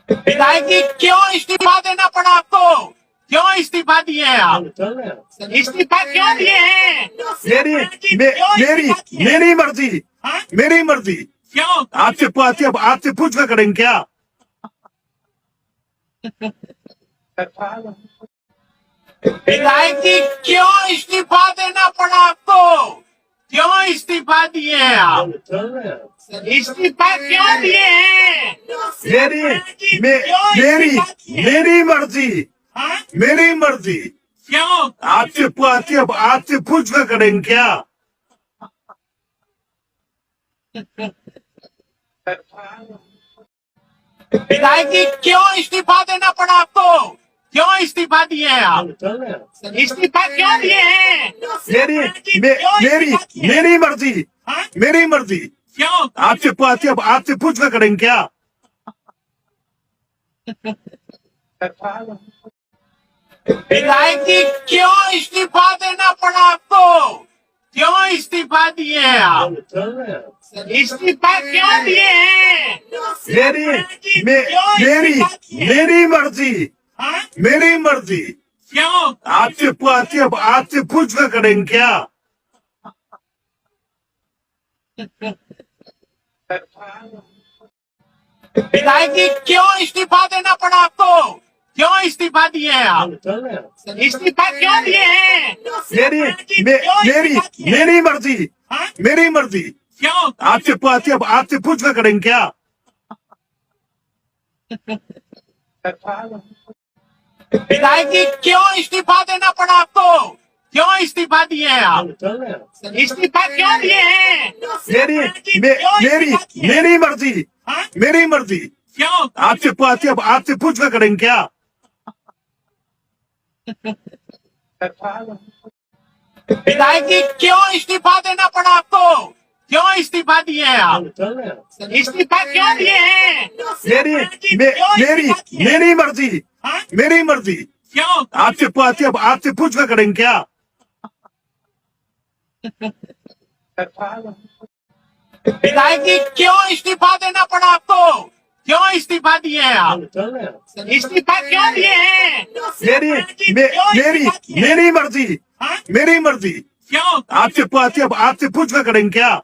विधायक जी क्यों इस्तीफा देना पड़ा आपको? क्यों इस्तीफा दिए हैं आप? इस्तीफा क्यों दिए हैं? मेरी मेरी मेरी मर्जी, मेरी मर्जी। क्यों? आपसे पूछ कर करेंगे क्या? विधायक जी क्यों इस्तीफा देना पड़ा आपको? क्यों इस्तीफा दिए हैं आप? इस्तीफा क्यों दिए हैं? मेरी मर्जी, मेरी मर्जी। क्यों? आपसे पूछ कर करेंगे क्या? विधायक जी क्यों इस्तीफा देना पड़ा आपको? क्यों इस्तीफा दिए हैं आप? इस्तीफा क्यों दिए हैं? मेरी मर्जी, मेरी मर्जी। क्यों? आपसे पूछ कर करेंगे क्या? विधायक जी क्यों इस्तीफा देना पड़ा आपको? क्यों इस्तीफा दिए हैं आप? इस्तीफा क्यों दिए हैं? मेरी मर्जी, मेरी मर्जी। क्यों? आपसे पूछ कर करेंगे क्या? विधायक जी क्यों इस्तीफा देना पड़ा आपको? क्यों इस्तीफा दिए हैं आप? इस्तीफा क्यों दिए हैं? मेरी मर्जी, मेरी मर्जी। क्यों? आपसे पूछ कर करेंगे क्या? विधायक जी क्यों इस्तीफा देना पड़ा आपको? क्यों इस्तीफा दिए हैं आप? इस्तीफा क्यों दिए हैं? मेरी मर्जी, मेरी मर्जी। क्यों? आपसे पूछ कर करेंगे क्या? विधायक जी क्यों इस्तीफा देना पड़ा आपको? क्यों इस्तीफा दिए हैं आप? इस्तीफा क्यों दिए हैं? मेरी मर्जी, मेरी मर्जी। क्यों? आपसे पूछ कर करेंगे क्या? विधायक जी क्यों इस्तीफा देना पड़ा आपको? क्यों इस्तीफा दिए हैं आप? इस्तीफा क्यों दिए हैं? मेरी मर्जी, मेरी मर्जी। क्यों? आपसे पूछ कर करेंगे क्या?